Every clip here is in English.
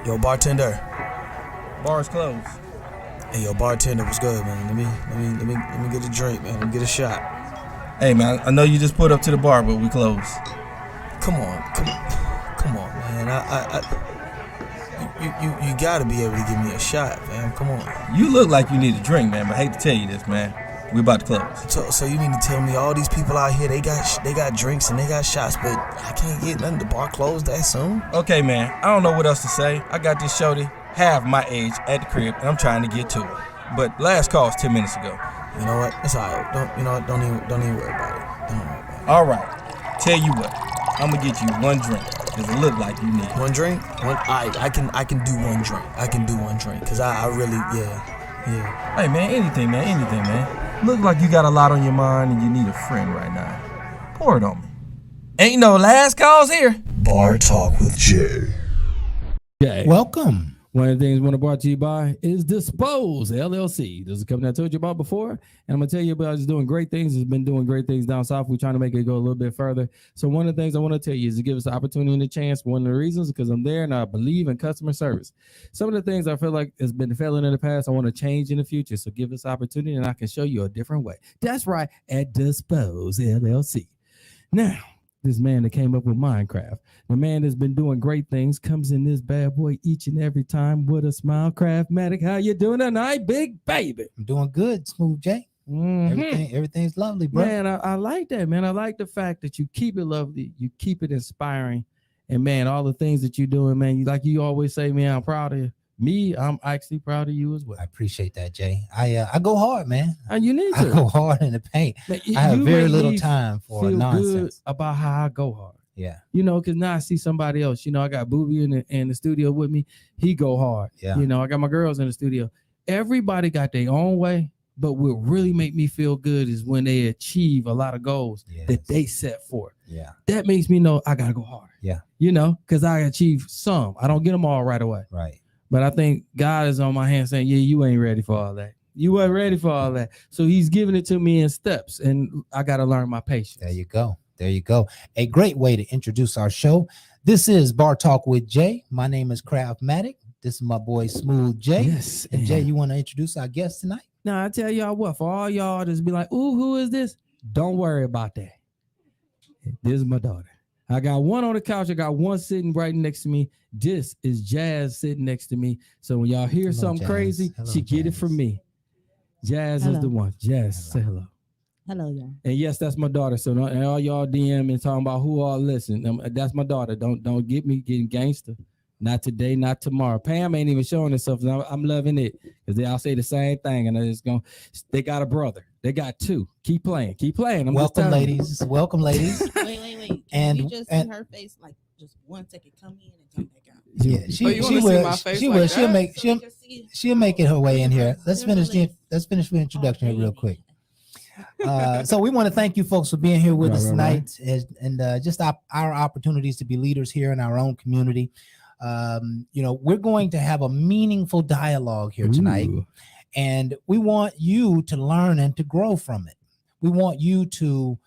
Yo, bartender. Bar's closed. Hey, yo, bartender, what's good, man? Let me get a drink, man. Let me get a shot. Hey, man, I know you just put up to the bar, but we closed. Come on, man. You gotta be able to give me a shot, man. Come on. You look like you need a drink, man, but I hate to tell you this, man. We about to close. So you mean to tell me all these people out here, they got drinks and they got shots, but I can't get nothing. The bar closed that soon? Okay, man, I don't know what else to say. I got this shorty half my age at the crib, and I'm trying to get to her. But last call was 10 minutes ago. You know what? It's all right. Don't even worry about it. Don't worry about it. All right. Tell you what, I'm gonna get you one drink, because it look like you need one drink. I can do one drink. I can do one drink, because I really, yeah. Hey, man, anything, man. Look like you got a lot on your mind and you need a friend right now. Pour it on me. Ain't no last calls here. Bar Talk with Jay. Okay. Welcome. One of the things I want to brought to you by is Dispose LLC. This is a company I told you about before, and I'm gonna tell you about. It's doing great things. It's been doing great things down south. We're trying to make it go a little bit further. So one of the things I want to tell you is to give us the opportunity and a chance. One of the reasons is because I'm there and I believe in customer service. Some of the things I feel like has been failing in the past, I want to change in the future. So give us opportunity, and I can show you a different way. That's right, at Dispose LLC. Now, this man that came up with Minecraft, the man that's been doing great things, comes in this bad boy each and every time with a smile. Craftmatic, how you doing tonight, big baby? I'm doing good, Smooth Jay. Everything's lovely, bro. Man, I like that, man. I like the fact that you keep it lovely, you keep it inspiring, and man, all the things that you're doing, man. You always say, man, I'm proud of you. Me, I'm actually proud of you as well. I appreciate that, Jay. I go hard, man. And you need to. I go hard in the paint. Man, I have very little time for nonsense. Good about how I go hard. Yeah. Because now I see somebody else. I got Boobie in the studio with me. He go hard. Yeah. I got my girls in the studio. Everybody got their own way, but what really make me feel good is when they achieve a lot of goals that they set for. Yeah. That makes me know I gotta go hard. Yeah. Because I achieve some. I don't get them all right away. Right. But I think God is on my hand saying, yeah, you ain't ready for all that. You weren't ready for all that. So he's giving it to me in steps, and I got to learn my patience. There you go. A great way to introduce our show. This is Bar Talk with Jay. My name is Craftmatic. This is my boy Smooth Jay. Yes. And Jay, you want to introduce our guest tonight? Now, I tell y'all what, for all y'all just be like, ooh, who is this? Don't worry about that. This is my daughter. I got one on the couch. I got one sitting right next to me. This is Jazz sitting next to me. So when y'all hear something Jazz. crazy, she get it from me. Jazz is the one. Jazz, say hello. Hello, y'all. And yes, that's my daughter. So and all y'all DM and talking about who all listen. That's my daughter. Don't get me getting gangster. Not today, not tomorrow. Pam ain't even showing herself. I'm loving it because they all say the same thing, and they got a brother. They got two. Keep playing. Welcome, ladies. Wait. And you just see her face like just 1 second come in and come back out. Yeah, she'll make it her way in here. Let's finish the introduction here real quick. So we want to thank you folks for being here with us tonight, and just our opportunities to be leaders here in our own community. We're going to have a meaningful dialogue here tonight. And we want you to learn and to grow from it. We want you to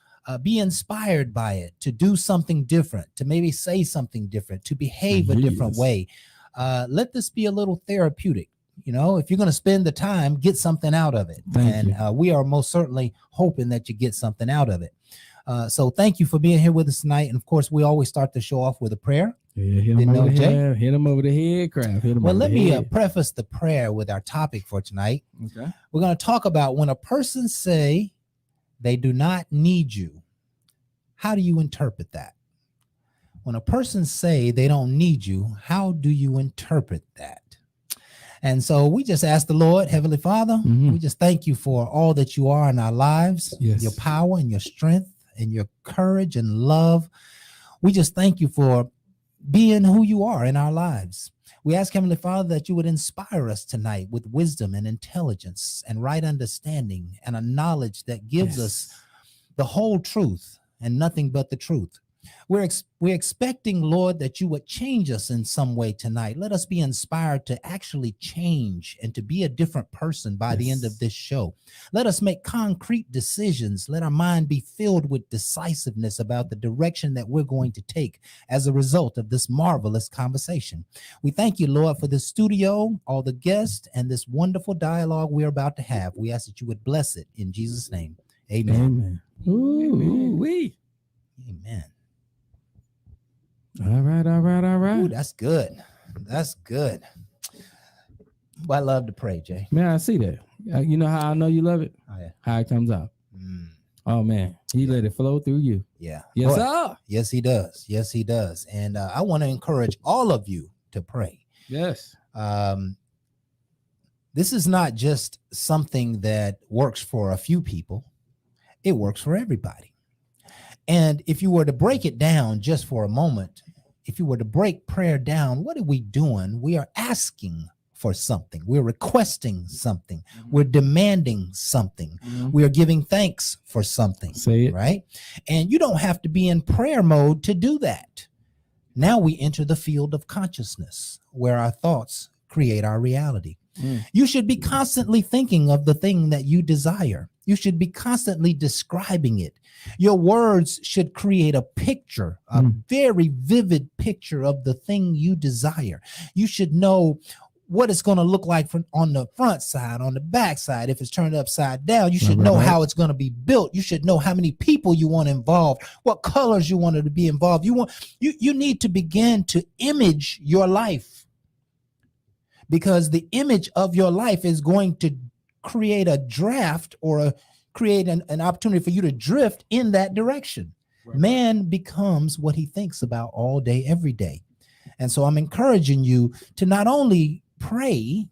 be inspired by it, to do something different, to maybe say something different, to behave a different way. Let this be a little therapeutic. If you're going to spend the time, get something out of it. We are most certainly hoping that you get something out of it. So thank you for being here with us tonight. And of course, we always start the show off with a prayer. Yeah, hit him over the head, Craft. Well, let me preface the prayer with our topic for tonight. Okay. We're going to talk about when a person say they do not need you. How do you interpret that? When a person say they don't need you, how do you interpret that? And so we just ask the Lord, Heavenly Father, we just thank you for all that you are in our lives, your power and your strength and your courage and love. We just thank you for being who you are in our lives. We ask, Heavenly Father, that you would inspire us tonight with wisdom and intelligence and right understanding and a knowledge that gives us the whole truth and nothing but the truth. We're expecting, Lord, that you would change us in some way tonight. Let us be inspired to actually change and to be a different person by the end of this show. Let us make concrete decisions. Let our mind be filled with decisiveness about the direction that we're going to take as a result of this marvelous conversation. We thank you, Lord, for the studio, all the guests, and this wonderful dialogue we're about to have. We ask that you would bless it in Jesus' name. Amen. Ooh-wee. Amen. All right. Ooh, that's good. That's good. Well, I love to pray, Jay. Man, I see that. You know how I know you love it? Oh, yeah. How it comes out. Oh, man. He let it flow through you. Yeah. Yes, Boy, sir. Yes, he does. Yes, he does. And I want to encourage all of you to pray. Yes. This is not just something that works for a few people. It works for everybody. And if you were to break it down just for a moment, if you were to break prayer down, what are we doing? We are asking for something. We're requesting something. We're demanding something. We are giving thanks for something. Say it. Right? And you don't have to be in prayer mode to do that. Now we enter the field of consciousness where our thoughts create our reality. You should be constantly thinking of the thing that you desire. You should be constantly describing it. Your words should create a picture, a very vivid picture of the thing you desire. You should know what it's going to look like on the front side, on the back side. If it's turned upside down, you should know how it's going to be built. You should know how many people you want involved, what colors you want to be involved. You need to begin to image your life, because the image of your life is going to create a draft or create an opportunity for you to drift in that direction. Man becomes what he thinks about all day, every day. And so I'm encouraging you to not only pray,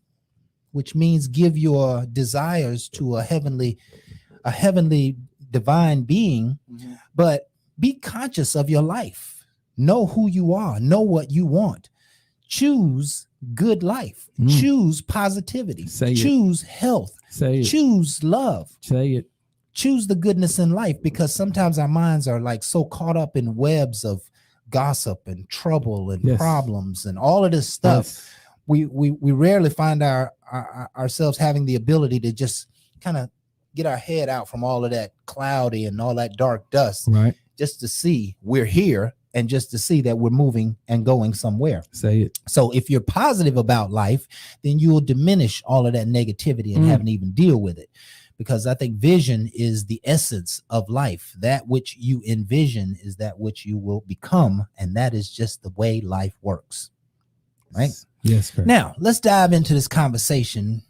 which means give your desires to a heavenly divine being, but be conscious of your life. Know who you are. Know what you want. Choose good life. Choose positivity. Choose health. Choose love. Choose the goodness in life, because sometimes our minds are like so caught up in webs of gossip and trouble and problems and all of this stuff. We rarely find ourselves having the ability to just kind of get our head out from all of that cloudy and all that dark dust, just to see we're here and just to see that we're moving and going somewhere. Say it. So if you're positive about life, then you will diminish all of that negativity and having to even deal with it. Because I think vision is the essence of life. That which you envision is that which you will become. And that is just the way life works. Right? Yes. Correct. Now, let's dive into this conversation.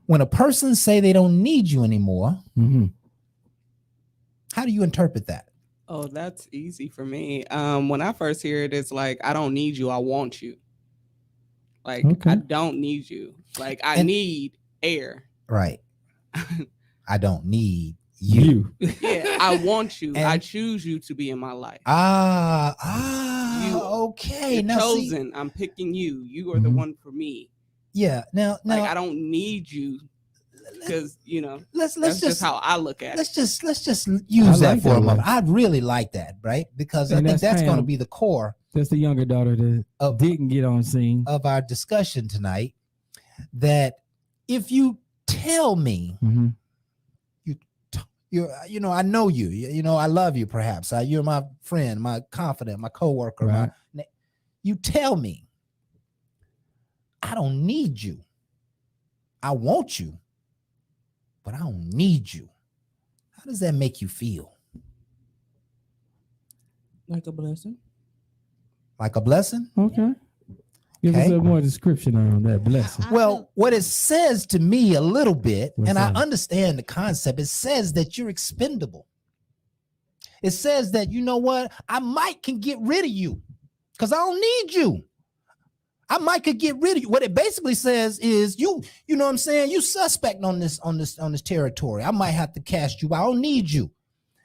When a person say they don't need you anymore, how do you interpret that? Oh, that's easy for me. When I first hear it, it's like, I don't need you, I want you. Like, I don't need you. Like, I need air. Right. I don't need you. Yeah, I want you. I choose you to be in my life. Okay. You're now chosen. I'm picking you. You are the one for me. Yeah. Now, like, I don't need you, because that's just how I look at it. Let's just use that for a moment. I'd really like that, right? Because I think that's going to be the core. That's the younger daughter that didn't get on scene of our discussion tonight. That if you tell me, I know you, I love you. Perhaps you're my friend, my confidant, my coworker. You tell me, I don't need you. I want you, but I don't need you. How does that make you feel? Like a blessing. Like a blessing? Okay. Give us a more description on that blessing. Well, what it says to me a little bit, and I understand the concept, it says that you're expendable. It says that, you know what, I might can get rid of you because I don't need you. I might could get rid of you. What it basically says is you know what I'm saying? You suspect on this territory. I might have to cast you. I don't need you.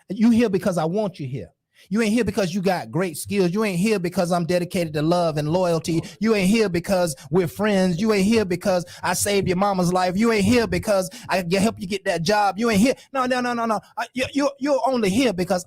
You here because I want you here. You ain't here because you got great skills. You ain't here because I'm dedicated to love and loyalty. You ain't here because we're friends. You ain't here because I saved your mama's life. You ain't here because I help you get that job. You ain't here. No. You're only here because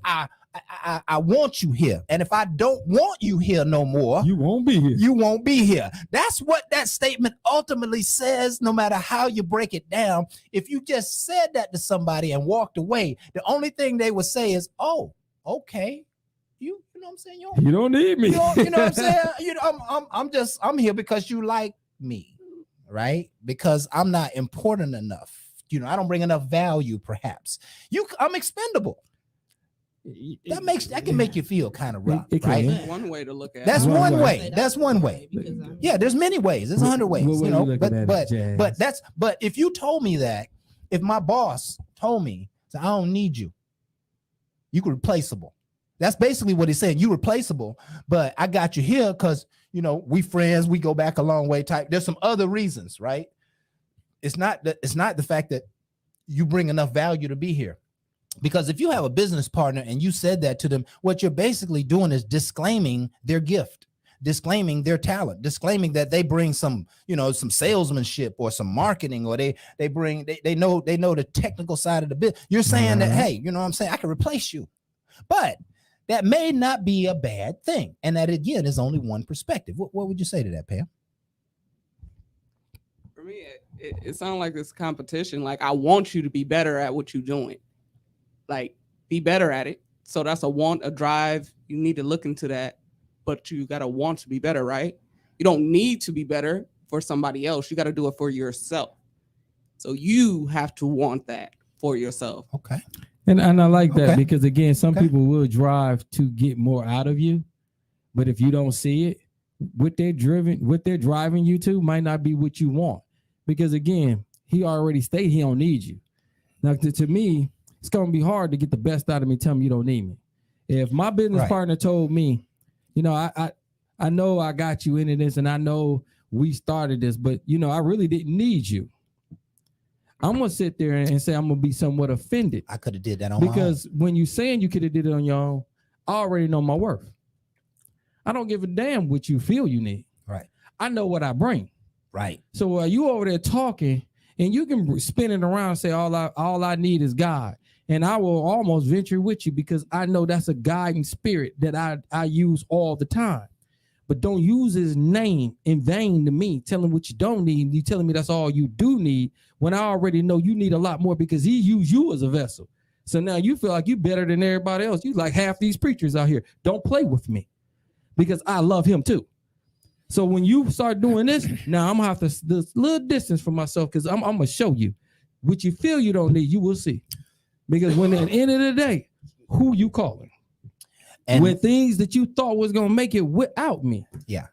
I want you here. And if I don't want you here no more, You won't be here. you won't be here. That's what that statement ultimately says, no matter how you break it down. If you just said that to somebody and walked away, the only thing they would say is, oh, okay. You know what I'm saying? You don't need me. You know what I'm saying? I'm here because you like me, right? Because I'm not important enough. I don't bring enough value, perhaps. I'm expendable. That can make you feel kind of rough, It can. right? That's one way to look at That's it. one One way. That's one way. Yeah, there's many ways. There's 100 ways, What you looking at it, Jazz? But if you told me that, if my boss told me, I don't need you, you could replaceable. That's basically what he's saying. You replaceable, but I got you here because we friends, we go back a long way type. There's some other reasons, right? It's not the fact that you bring enough value to be here. Because if you have a business partner and you said that to them, what you're basically doing is disclaiming their gift, disclaiming their talent, disclaiming that they bring some salesmanship or some marketing, or they know the technical side of the business. You're saying that, hey, you know what I'm saying? I can replace you. But that may not be a bad thing. And that, again, is only one perspective. What would you say to that, Pam? For me, it sounds like this competition. Like, I want you to be better at what you're doing. Like, be better at it. So that's a want, a drive. You need to look into that, but you got to want to be better, right? You don't need to be better for somebody else. You got to do it for yourself. So you have to want that for yourself. Okay. And I like that because, again, some people will drive to get more out of you, but if you don't see it, what they're driving you to might not be what you want. Because, again, he already stated he don't need you. Now, to me, it's going to be hard to get the best out of me. Tell me you don't need me. If my business partner told me, I know I got you into this and I know we started this, but, I really didn't need you. I'm going to sit there and say I'm going to be somewhat offended. I could have did that on my own. Because when you saying you could have did it on your own, I already know my worth. I don't give a damn what you feel you need. Right. I know what I bring. Right. So while you over there talking, and you can spin it around and say all I need is God. And I will almost venture with you because I know that's a guiding spirit that I use all the time. But don't use his name in vain to me, telling what you don't need. You telling me that's all you do need when I already know you need a lot more because he used you as a vessel. So now you feel like you're better than everybody else. You like half these preachers out here. Don't play with me because I love him too. So when you start doing this, now I'm going to have to this little distance from myself because I'm going to show you what you feel you don't need. You will see. Because when at the end of the day, who you calling? And when things that you thought was going to make it without me,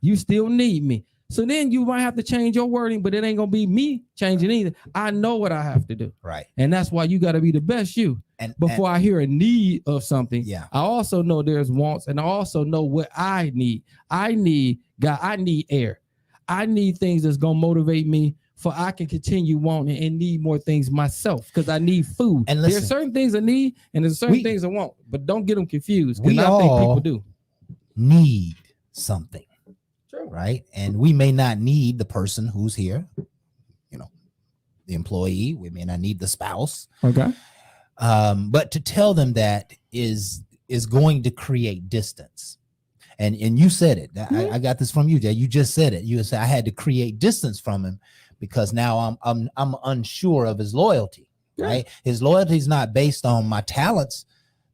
you still need me. So then you might have to change your wording, but it ain't going to be me changing either. I know what I have to do. Right. And that's why you got to be the best you. And before I hear a need of something, I also know there's wants, and I also know what I need. I need God. I need air. I need things that's going to motivate me for I can continue wanting and need more things myself because I need food. And listen, there's certain things I need and there's certain things I want, but don't get them confused because I think people do need something. True. Right. And we may not need the person who's here, the employee. We may not need the spouse. Okay. But to tell them that is going to create distance. And you said it. I got this from you, Jay. You just said it. You said I had to create distance from him because now I'm unsure of his loyalty. Right? His loyalty is not based on my talents.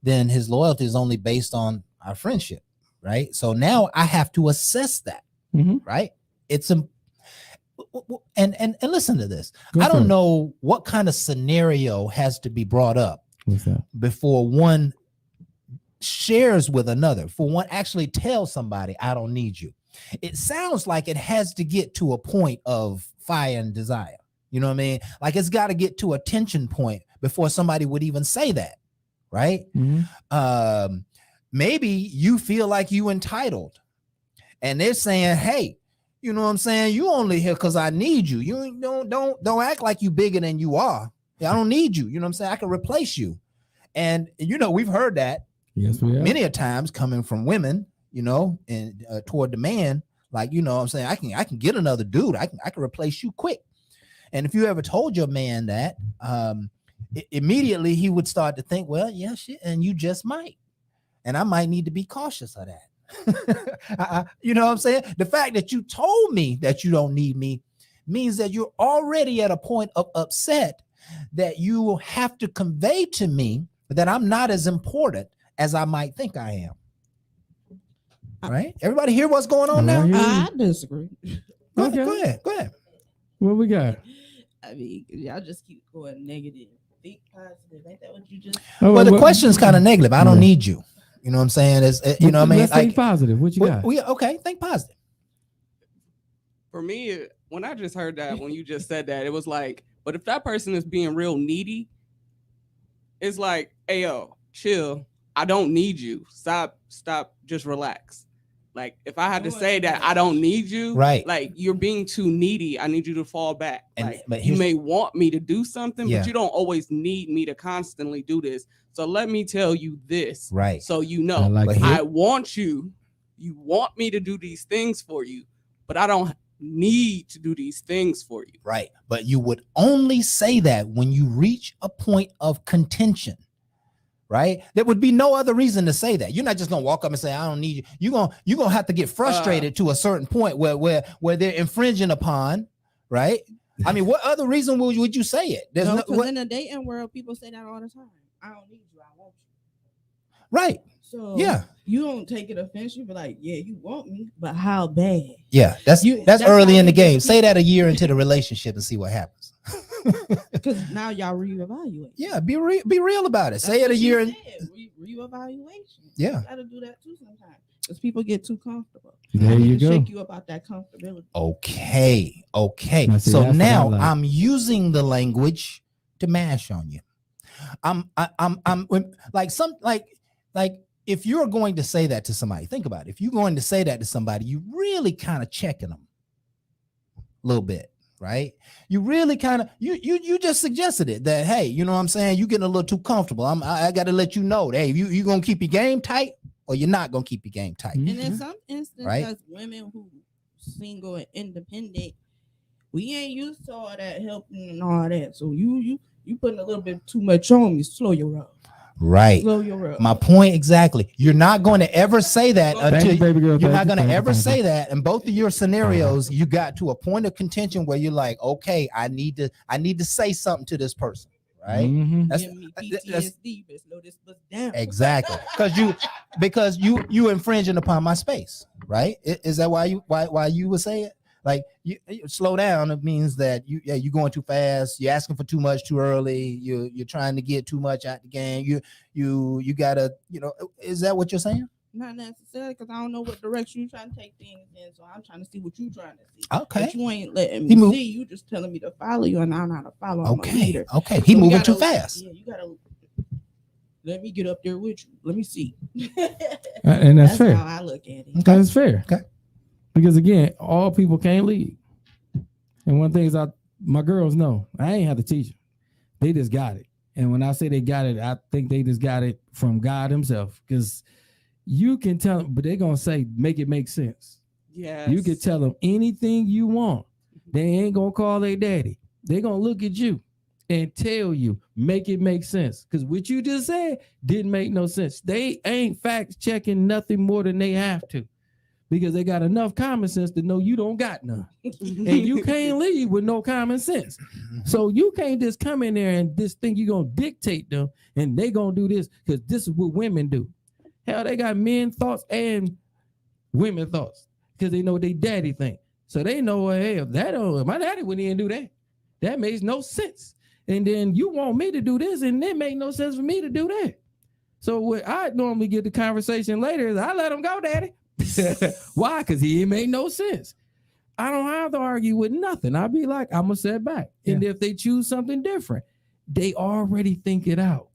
Then his loyalty is only based on our friendship. Right? So now I have to assess that. Right? It's and listen to this. I don't know what kind of scenario has to be brought up before one shares with another, for one actually tells somebody I don't need you. It sounds like it has to get to a point of fire and desire. You know what I mean? Like it's got to get to a tension point before somebody would even say that, right? Maybe you feel like you entitled and they're saying, hey, you know what I'm saying? You only here because I need you. You don't act like you bigger than you are. I don't need you. You know what I'm saying? I can replace you. And we've heard that. Yes, we have. Many a times coming from women, and toward the man, like, I'm saying, I can get another dude. I can replace you quick. And if you ever told your man that, immediately he would start to think, well, yeah, shit, and you just might. And I might need to be cautious of that. You know what I'm saying? The fact that you told me that you don't need me means that you're already at a point of upset that you will have to convey to me that I'm not as important as I might think I am. Right? Everybody hear what's going on now? I disagree. Go Okay. ahead. What we got? I mean, y'all just keep going negative. Think positive. Ain't that what you just? Well, the question's kind of negative. I don't need you. You know what I'm saying? You know what I mean? Let's think positive. What you got? Okay, think positive. For me, when I just heard that, when you just said that, it was like, but if that person is being real needy, it's like, hey, yo, chill. I don't need you. Stop, just relax. Like, if I had to say that I don't need you, right? Like, you're being too needy. I need you to fall back. And, like, you may want me to do something, but you don't always need me to constantly do this. So let me tell you this, right? So you know, I want you. You want me to do these things for you, but I don't need to do these things for you. Right. But you would only say that when you reach a point of contention. Right? There would be no other reason to say that. You're not just gonna walk up and say, I don't need you. You're gonna have to get frustrated to a certain point where they're infringing upon, right? I mean, what other reason would you say it? There's because in the dating world, people say that all the time. I don't need you, I want you. Right. So yeah, you don't take it offensive. You be like, yeah, you want me, but how bad? Yeah, that's early in the game. Say that a year into the relationship and see what happens. Because now y'all reevaluate. Yeah, be real about it. Say it a year and reevaluation. Yeah, you gotta do that too sometimes because people get too comfortable. There you go. Shake you about that comfortability. Okay. So now I'm using the language to mash on you. I'm like if you're going to say that to somebody, think about it. If you're going to say that to somebody, you really kind of checking them a little bit. Right? You really kind of you just suggested it that, hey, you know what I'm saying? You getting a little too comfortable. I got to let you know that, hey, you gonna keep your game tight or you're not gonna keep your game tight. And in some instances, right? Women who single and independent, we ain't used to all that helping and all that. So you putting a little bit too much on me. Slow your roll. Right. Slow your roll. My point exactly. You're not going to ever say that until you're not going to ever say that. In both of your scenarios, you got to a point of contention where you're like, okay, I need to say something to this person. Right. Mm-hmm. That's PTSD, but slow this bus down. Exactly. Because you infringing upon my space. Right. Is that why you would say it? Like you slow down, it means that you're going too fast, you're asking for too much too early, you're trying to get too much out the game. You gotta, is that what you're saying? Not necessarily, because I don't know what direction you're trying to take things in. So I'm trying to see what you're trying to see. Okay. But you ain't letting me see. You just telling me to follow you, and I'm not a follower. I'm a leader. Okay. He moving too fast. Yeah, you gotta let me get up there with you. Let me see. And that's fair. How I look at it. Okay. That's fair. Okay. Because again, all people can't lead. And one thing is my girls know, I ain't have to teach them. They just got it. And when I say they got it, I think they just got it from God himself. Because you can tell them, but they're going to say, make it make sense. Yes. You can tell them anything you want. They ain't going to call their daddy. They're going to look at you and tell you, make it make sense. Because what you just said didn't make no sense. They ain't fact checking nothing more than they have to. Because they got enough common sense to know you don't got none. And you can't leave with no common sense. So you can't just come in there and this thing you're going to dictate them and they going to do this because this is what women do. Hell, they got men thoughts and women thoughts because they know what they daddy think. So they know, hey, if my daddy wouldn't even do that. That makes no sense. And then you want me to do this and it make no sense for me to do that. So what I normally get the conversation later is I let them go, daddy. Why? Because he made no sense. I don't have to argue with nothing. I'll be like, I'm gonna sit back. Yeah. And if they choose something different, they already think it out.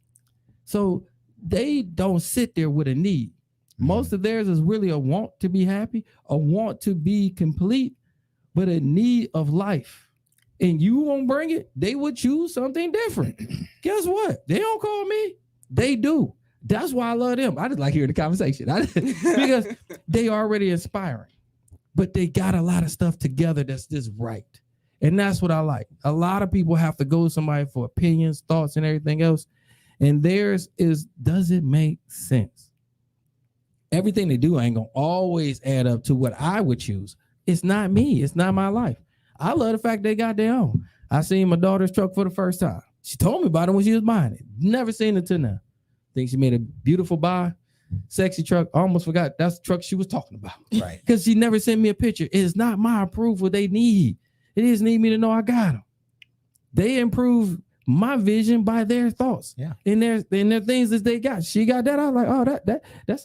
So they don't sit there with a need. Most of theirs is really a want to be happy, a want to be complete, but a need of life. And you won't bring it, they would choose something different. Guess what? They don't call me. They do. That's why I love them. I just like hearing the conversation because they already inspiring, but they got a lot of stuff together that's just right. And that's what I like. A lot of people have to go to somebody for opinions, thoughts, and everything else. And theirs is, does it make sense? everything they do ain't gonna always add up to what I would choose. It's not me. It's not my life. I love the fact they got their own. I seen my daughter's truck for the first time. She told me about it when she was buying it. Never seen it till now. Think she made a beautiful buy. Sexy truck. Almost forgot that's the truck she was talking about. Right. Because she never sent me a picture. It's not my approval they need. They just need me to know I got them. They improve my vision by their thoughts. Yeah. And their things that they got. She got that. I was like, oh, that's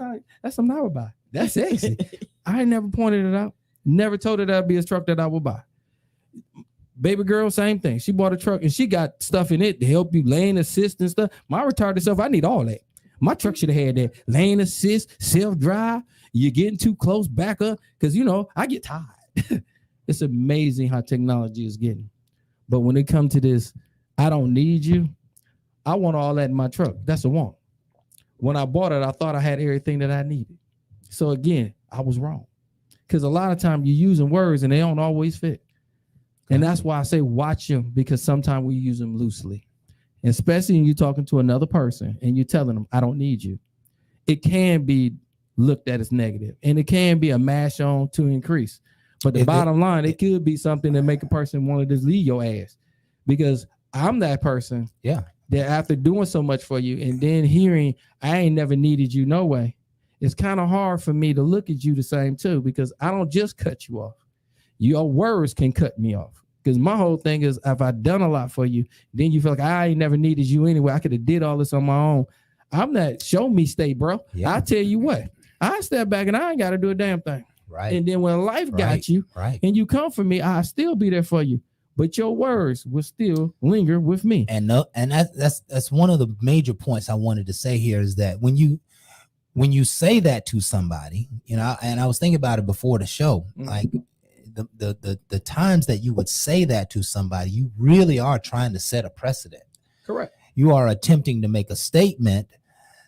something I would buy. That's sexy. I ain't never pointed it out. Never told her that'd be a truck that I would buy. Baby girl, same thing. She bought a truck and she got stuff in it to help you lane assist and stuff. My retarded self, I need all that. My truck should have had that lane assist, self-drive. You're getting too close, back up. Because, I get tired. It's amazing how technology is getting. But when it comes to this, I don't need you. I want all that in my truck. That's a want. When I bought it, I thought I had everything that I needed. So again, I was wrong. Because a lot of times you're using words and they don't always fit. And that's why I say watch them, because sometimes we use them loosely. Especially when you're talking to another person and you're telling them, I don't need you. It can be looked at as negative, and it can be a mash on to increase. But the bottom line, it could be something that make a person want to just leave your ass, because I'm that person that after doing so much for you and then hearing I ain't never needed you no way, it's kind of hard for me to look at you the same too, because I don't just cut you off. Your words can cut me off. Because my whole thing is, if I done a lot for you, then you feel like I ain't never needed you anyway. I could have did all this on my own. I'm not show me stay, bro. I tell you what, I step back and I ain't got to do a damn thing. Right. And then when life got you and you come for me, I'll still be there for you. But your words will still linger with me. And that's one of the major points I wanted to say here is that when you say that to somebody, and I was thinking about it before the show, like the times that you would say that to somebody, you really are trying to set a precedent. Correct. You are attempting to make a statement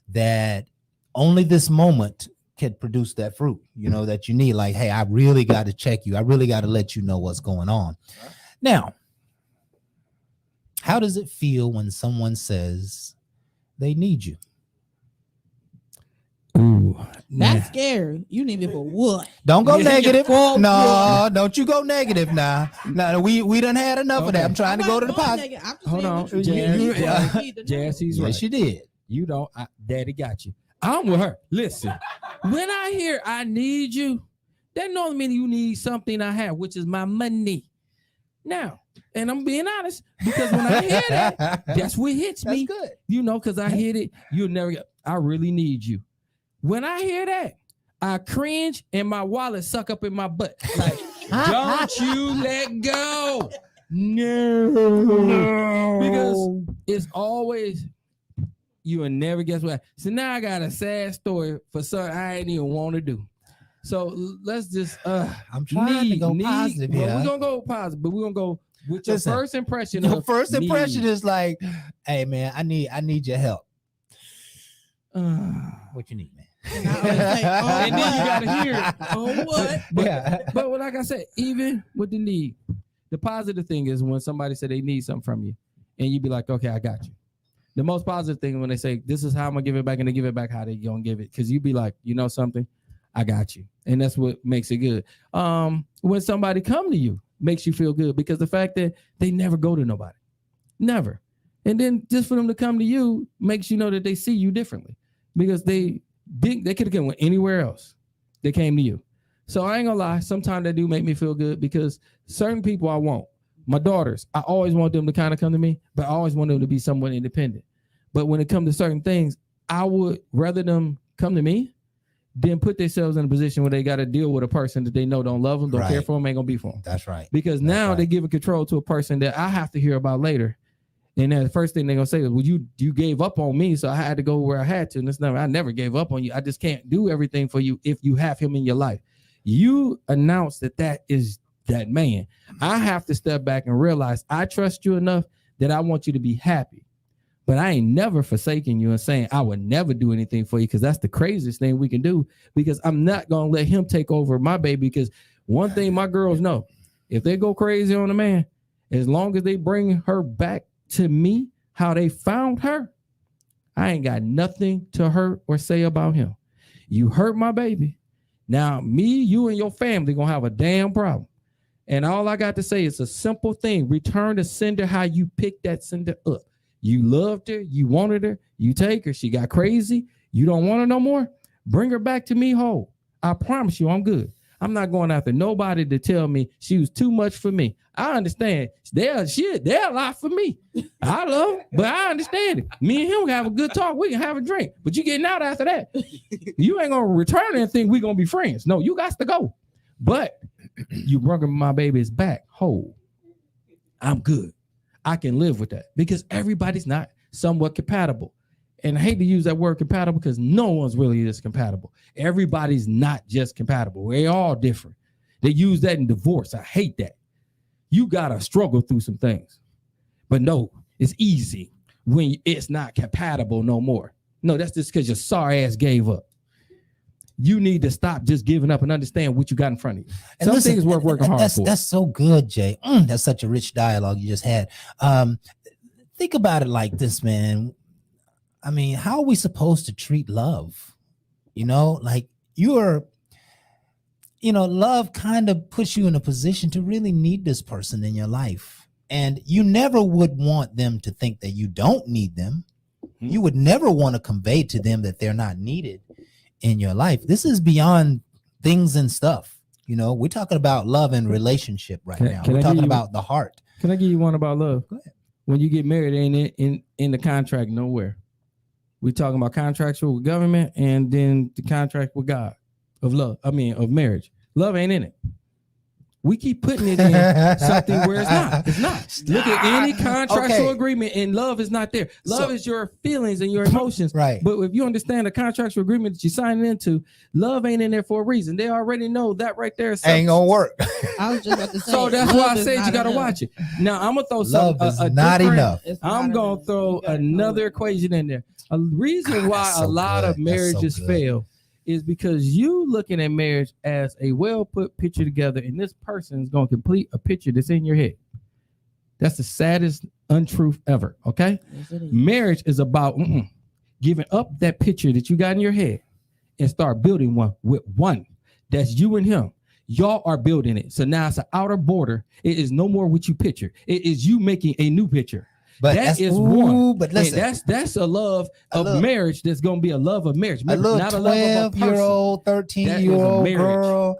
that only this moment can produce that fruit, that you need. Like, hey, I really got to check you. I really got to let you know what's going on. Right. Now, how does it feel when someone says they need you? Ooh, that's scary. You need me for what? Don't go negative. No, don't you go negative now. No, we done had enough of that. I'm trying to go to the positive. Hold on, Jazz, he's right. Yes, you did. You don't. Daddy got you. I'm with her. Listen, when I hear I need you, that normally means you need something I have, which is my money. Now, and I'm being honest, because when I hear that, that's what hits me. That's good. Because I hit it. You'll never get, I really need you. When I hear that, I cringe and my wallet suck up in my butt. Like, don't you let go. No. Because it's always, you will never guess what. So now I got a sad story for something I ain't even want to do. So let's just, I'm trying to go positive here. Well, we're going to go positive, but we're going to go with your first impression. Your first impression is like, hey, man, I need your help. What you need, man? And then you gotta hear it. Oh, what? But like I said, even with the need, the positive thing is when somebody said they need something from you, and you be like, okay, I got you. The most positive thing when they say, this is how I'm gonna give it back, and they give it back how they gonna give it, because you be like, you know something, I got you, and that's what makes it good. When somebody come to you, makes you feel good, because the fact that they never go to nobody, never, and then just for them to come to you makes you know that they see you differently, because they could have gone anywhere else. They came to you. So I ain't gonna lie. Sometimes they do make me feel good, because certain people I want. My daughters, I always want them to kind of come to me, but I always want them to be somewhat independent. But when it comes to certain things, I would rather them come to me than put themselves in a position where they got to deal with a person that they know don't love them, don't care for them, ain't gonna be for them. That's right. Because now they're giving control to a person that I have to hear about later. And then the first thing they're gonna say is, well, you gave up on me, so I had to go where I had to. And I never gave up on you. I just can't do everything for you if you have him in your life. You announce that is that man. I have to step back and realize I trust you enough that I want you to be happy. But I ain't never forsaking you and saying I would never do anything for you, because that's the craziest thing we can do, because I'm not gonna let him take over my baby. Because one thing my girls know, if they go crazy on a man, as long as they bring her back to me, how they found her, I ain't got nothing to hurt or say about him. You hurt my baby. Now, me, you, and your family gonna have a damn problem. And all I got to say is a simple thing. Return the sender how you picked that sender up. You loved her, you wanted her, you take her, she got crazy, you don't want her no more. Bring her back to me whole. I promise you I'm good. I'm not going after nobody to tell me she was too much for me. I understand. They're a lot for me. I love them, but I understand it. Me and him can have a good talk. We can have a drink, but you getting out after that. You ain't gonna return and think we gonna be friends. No, you got to go. But you bringing my babies back whole. I'm good. I can live with that because everybody's not somewhat compatible. And I hate to use that word compatible because no one's really just compatible. Everybody's not just compatible. We're all different. They use that in divorce. I hate that. You got to struggle through some things. But no, it's easy when it's not compatible no more. No, that's just because your sorry ass gave up. You need to stop just giving up and understand what you got in front of you. And Some things worth working hard for. That's so good, Jay. That's such a rich dialogue you just had. Think about it like this, man. I mean, how are we supposed to treat love? You know, like love kind of puts you in a position to really need this person in your life. And you never would want them to think that you don't need them. You would never want to convey to them that they're not needed in your life. This is beyond things and stuff. You know, we're talking about love and relationship right now. We're talking about the heart. Can I give you one about love? Go ahead. When you get married, ain't it in the contract nowhere. We're talking about contractual with government and then the contract with God of marriage. Love ain't in it. We keep putting it in something where it's not. It's not. Look at any contractual agreement and love is not there. Love is your feelings and your emotions. Right. But if you understand the contractual agreement that you're signing into, love ain't in there for a reason. They already know that right there ain't gonna work. I was just about to say. So that's why I said you got to watch it. Now I'm gonna throw love is not enough. I'm gonna throw another equation in there. A reason why a lot of marriages fail is because you looking at marriage as a well put picture together, and this person is going to complete a picture that's in your head. That's the saddest untruth ever. Okay, marriage is about giving up that picture that you got in your head and start building one with one. That's you and him. Y'all are building it. So now it's an outer border. It is no more what you picture. It is you making a new picture. But that is one. But listen, that's a love of marriage. That's gonna be a love of marriage. A little not a love of a 12-year-old, 13-year-old marriage. girl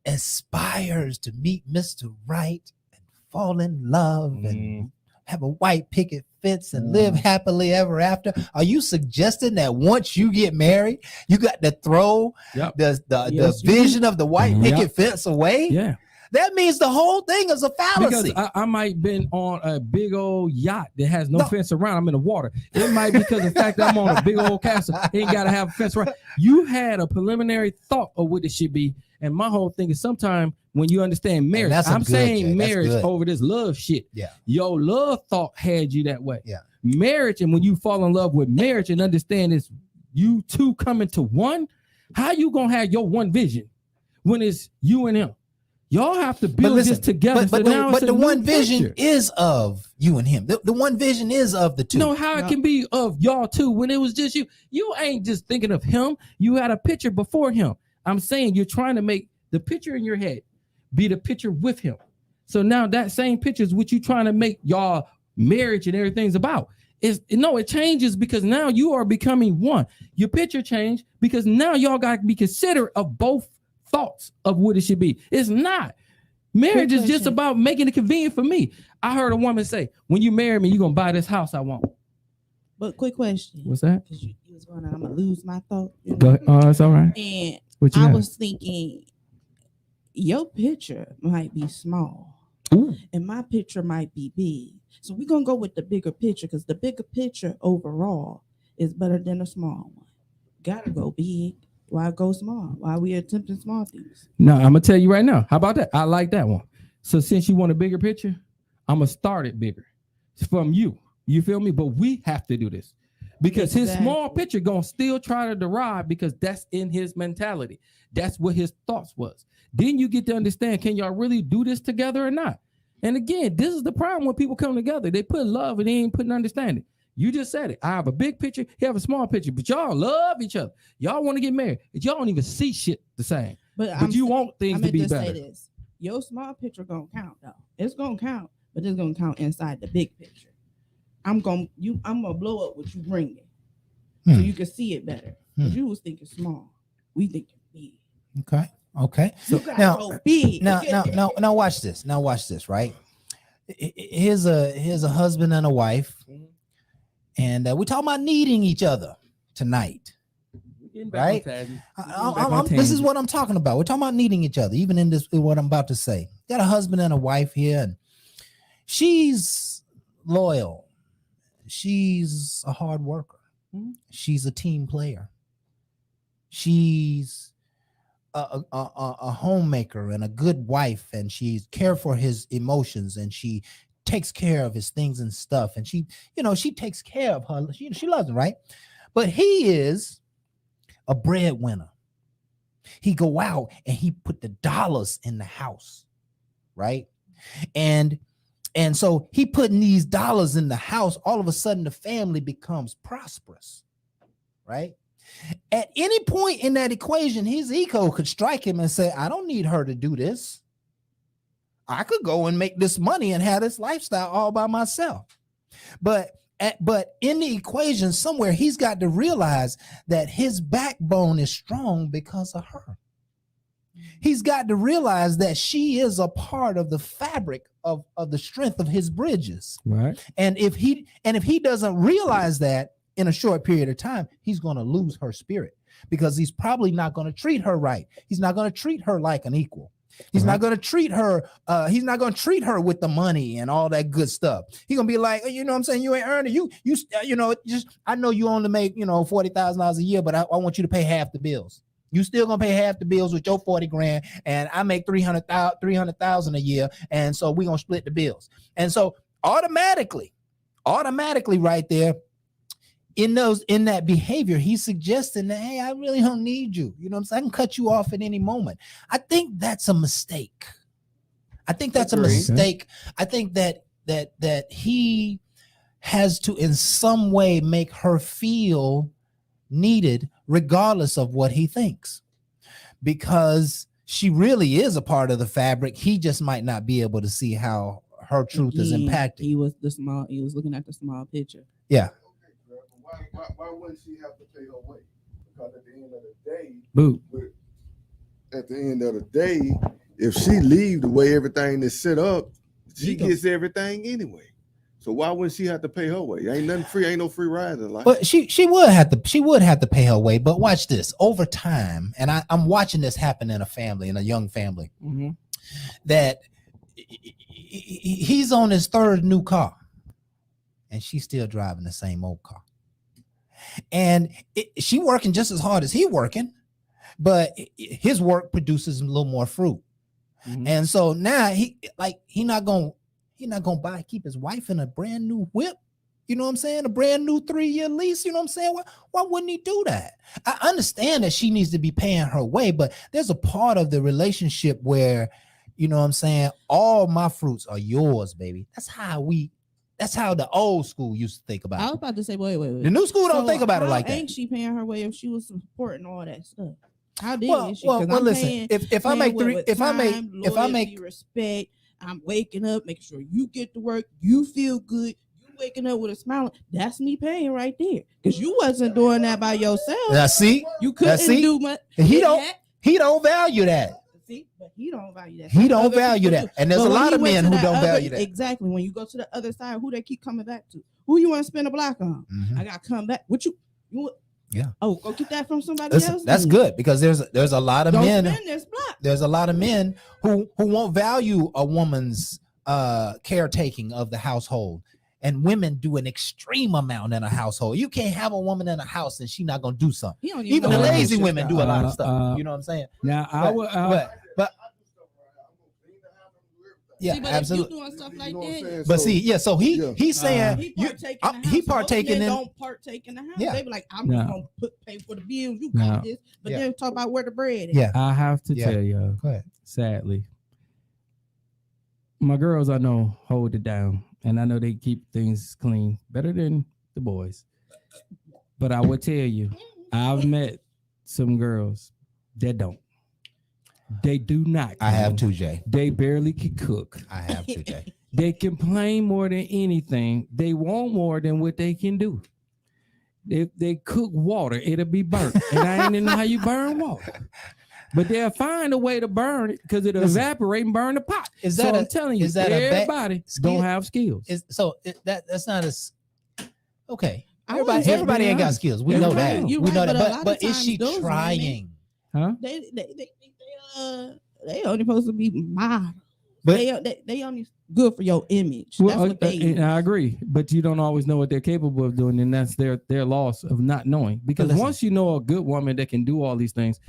aspires to meet Mr. Right and fall in love and have a white picket fence and live happily ever after. Are you suggesting that once you get married, you got to throw the vision of the white picket fence away? Yeah. That means the whole thing is a fallacy. Because I might been on a big old yacht that has no fence around. I'm in the water. It might be because of the fact that I'm on a big old castle. Ain't got to have a fence around. You had a preliminary thought of what it should be. And my whole thing is sometimes when you understand marriage, I'm saying marriage over this love shit. Yeah. Your love thought had you that way. Yeah. Marriage, and when you fall in love with marriage and understand it's you two coming to one, how you going to have your one vision when it's you and him? Y'all have to build this together. But the one vision is of you and him. The one vision is of the two. No, how it can be of y'all two when it was just you. You ain't just thinking of him. You had a picture before him. I'm saying you're trying to make the picture in your head be the picture with him. So now that same picture is what you trying to make y'all marriage and everything's about. It changes because now you are becoming one. Your picture changed because now y'all got to be considerate of both thoughts of what it should be. It's not. Marriage is just about making it convenient for me. I heard a woman say, when you marry me, you're going to buy this house I want. But quick question. What's that? Because you was going to, I'm going to lose my thought. Go ahead. Oh, it's all right. And I was thinking, your picture might be small. Ooh. And my picture might be big. So we're going to go with the bigger picture because the bigger picture overall is better than a small one. Got to go big. Why go small? Why are we attempting small things? No, I'm going to tell you right now. How about that? I like that one. So since you want a bigger picture, I'm going to start it bigger. It's from you. You feel me? But we have to do this. Because his small picture going to still try to derive because that's in his mentality. That's what his thoughts was. Then you get to understand, can y'all really do this together or not? And again, this is the problem when people come together. They put love and they ain't putting understanding. You just said it. I have a big picture. He have a small picture, but y'all love each other. Y'all want to get married. Y'all don't even see shit the same. But you want things to be better. Say this. Your small picture gonna count though. It's gonna count, but it's gonna count inside the big picture. I'm gonna blow up what you bring me, so you can see it better. Because you was thinking small, we thinking big. Okay. So now, go big. Now watch this. Now watch this. Right. Here's a husband and a wife, and we're talking about needing each other tonight. Right? This is what I'm talking about. We're talking about needing each other, even in this, what I'm about to say. Got a husband and a wife here, and she's loyal. She's a hard worker. She's a team player. She's a homemaker and a good wife, and she's care for his emotions, and she takes care of his things and stuff, and she takes care of her. She loves him, right? But he is a breadwinner. He go out and he put the dollars in the house, right? And so he putting these dollars in the house. All of a sudden, the family becomes prosperous, right? At any point in that equation, his ego could strike him and say, I don't need her to do this. I could go and make this money and have this lifestyle all by myself. But in the equation somewhere, he's got to realize that his backbone is strong because of her. He's got to realize that she is a part of the fabric of the strength of his bridges. Right. And if he doesn't realize that in a short period of time, he's going to lose her spirit, because he's probably not going to treat her right. He's not going to treat her like an equal. He's not going to treat her. He's not going to treat her with the money and all that good stuff. He's going to be like, you know what I'm saying? You ain't earning. I know you only make, $40,000 a year, but I want you to pay half the bills. You still going to pay half the bills with your 40 grand. And I make 300,000 a year. And so we're going to split the bills. And so automatically right there, in that behavior, he's suggesting that, hey, I really don't need you. You know what I'm saying? I can cut you off at any moment. I think that's a mistake. I think that's a mistake. I think that he has to in some way make her feel needed, regardless of what he thinks, because she really is a part of the fabric. He just might not be able to see how her truth is impacted. He was looking at the small picture. Yeah. Why wouldn't she have to pay her way? Because at the end of the day, if she leave the way everything is set up, she gets everything anyway. So why wouldn't she have to pay her way? Ain't nothing free. Ain't no free ride in life. But she would have to pay her way. But watch this over time, and I'm watching this happen in a young family, that he's on his third new car, and she's still driving the same old car. And she working just as hard as he working, but his work produces a little more fruit. And so now he not gonna keep his wife in a brand new whip. You know what I'm saying? A brand new 3-year lease. You know what I'm saying? Why wouldn't he do that? I understand that she needs to be paying her way, but there's a part of the relationship where, you know what I'm saying, all my fruits are yours, baby. That's how the old school used to think about it. I was about to say, wait. The new school don't think about it like that. Ain't she paying her way if she was supporting all that stuff? How did she? Well, listen. If I make respect, I'm waking up, making sure you get to work, you feel good, you waking up with a smile. That's me paying right there, because you wasn't doing that by yourself. You couldn't do much. He don't value that. See, but he don't value that. He don't value that. And there's a lot of men who don't value that. Exactly. When you go to the other side, who they keep coming back to? Who you want to spend a block on? I got to come back. What you yeah. Oh, go get that from somebody else. That's good, because there's a lot of men. Spend this block. There's a lot of men who won't value a woman's caretaking of the household. And women do an extreme amount in a household. You can't have a woman in a house and she's not gonna do something. Even the lazy women do a lot of stuff. You know what I'm saying? Now yeah, see, but absolutely. If you doing stuff like that, but see, yeah. So he's saying he partaking in. Don't partake in the house. Yeah. They be like, I'm just gonna pay for the bills. You got this, but then talk about where the bread is. Yeah, I have to tell you, sadly, my girls I know hold it down, and I know they keep things clean better than the boys. But I would tell you, I've met some girls that don't. They do not. I have too, Jay. They barely can cook. I have too, Jay. They complain more than anything. They want more than what they can do. If they cook water, it'll be burnt. And I ain't even know how you burn water. But they'll find a way to burn it because it'll evaporate and burn the pot. I'm telling you, everybody don't have skills. That's not as okay. Everybody ain't got skills. We know that. We know that. But is she trying? Huh? They only supposed to be model. But they only good for your image. Well, That's what they. I agree, but you don't always know what they're capable of doing, and that's their loss of not knowing. Because once you know a good woman that can do all these things,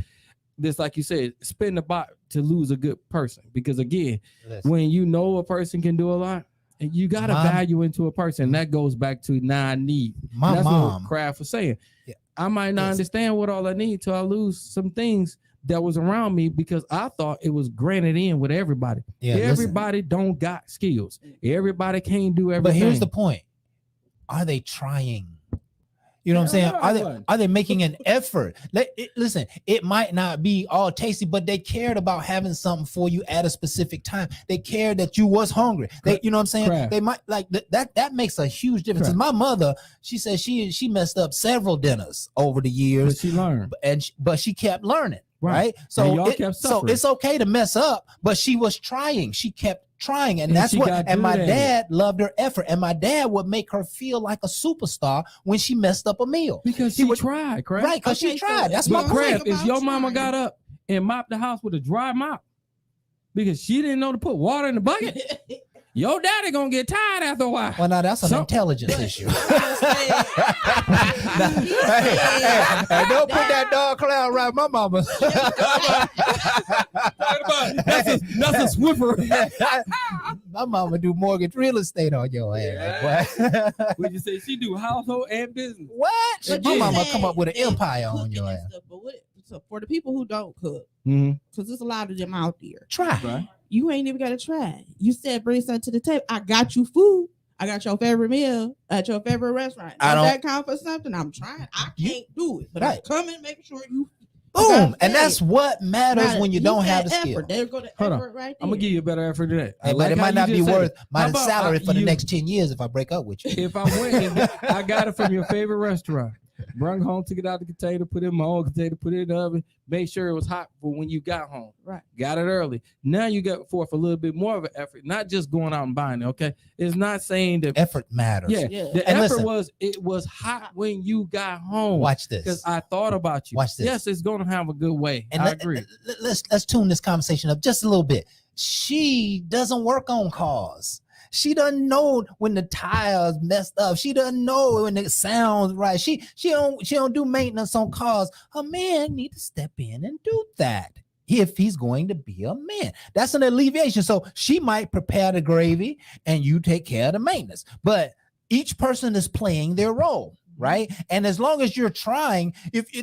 this, like you said, spend the bot to lose a good person. Because again, when you know a person can do a lot, and you got to value into a person, that goes back to I need. That's what Kraft was saying. Yeah. I might not understand what all I need till I lose some things that was around me because I thought it was granted in with everybody. Yeah, everybody don't got skills. Everybody can't do everything. But here's the point. Are they trying? You know what I'm saying? Are they making an effort? Listen, it might not be all tasty, but they cared about having something for you at a specific time. They cared that you was hungry. You know what I'm saying? Crap. They might like that makes a huge difference. My mother, she said she messed up several dinners over the years. But she learned. But she kept learning. Right. So it's okay to mess up, but she was trying. She kept trying. And that's what, and my dad loved her effort. And my dad would make her feel like a superstar when she messed up a meal. Because she tried, correct? Right, because she tried. That's my point. If your mama got up and mopped the house with a dry mop because she didn't know to put water in the bucket, your daddy gonna get tired after a while. Well, now that's an intelligence issue. Hey, don't put that dog clown around my mama. That's a Swiffer. My mama do mortgage real estate on your ass. Would you say she do household and business? What? My mama come up with an empire on your ass. So for the people who don't cook, because there's a lot of them out there. Try. Right. You ain't even got to try. You said bring something to the table. I got you food. I got your favorite meal at your favorite restaurant. Does that count for something? I'm trying. I can't do it, but I'm coming, making sure you. Boom, and that's what matters when you don't have the skill. They're going to effort right there. I'm gonna give you a better effort than that. Hey, but it might not be worth my salary for the next 10 years if I break up with you. If I went and I got it from your favorite restaurant. Brought home, took it out the container, put it in my own container, put it in the oven, made sure it was hot for when you got home. Right. Got it early. Now you got forth a little bit more of an effort, not just going out and buying it. Okay. It's not saying that effort matters. Yeah. The effort it was hot when you got home. Watch this. Because I thought about you. Watch this. Yes, it's gonna have a good way. And I agree. Let's tune this conversation up just a little bit. She doesn't work on cars. She doesn't know when the tires messed up. She doesn't know when it sounds right. She don't do maintenance on cars. A man need to step in and do that if he's going to be a man. That's an alleviation. So she might prepare the gravy and you take care of the maintenance. But each person is playing their role, right? And as long as you're trying, if you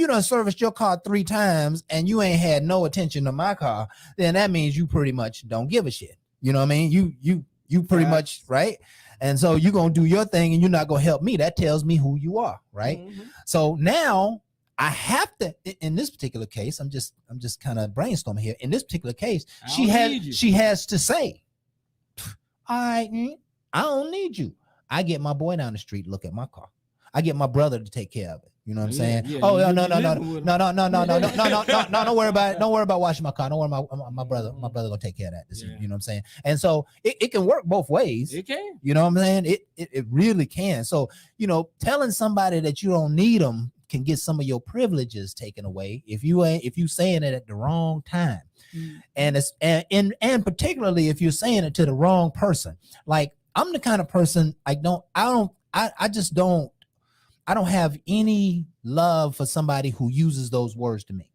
done serviced your car 3 times and you ain't had no attention to my car, then that means you pretty much don't give a shit. You know what I mean? You pretty much, right? And so you're going to do your thing and you're not going to help me. That tells me who you are, right? Mm-hmm. So now I have to, in this particular case, I'm just kind of brainstorming here. In this particular case, she has to say, I don't need you. I get my boy down the street, look at my car. I get my brother to take care of it. You know what I'm saying? No. Don't worry about it. Don't worry about washing my car. Don't worry about my brother. My brother gonna take care of that. You know what I'm saying? And so it can work both ways. It can. You know what I'm saying? It really can. So telling somebody that you don't need them can get some of your privileges taken away if you saying it at the wrong time, and particularly if you're saying it to the wrong person. Like I'm the kind of person I don't have any love for somebody who uses those words to me,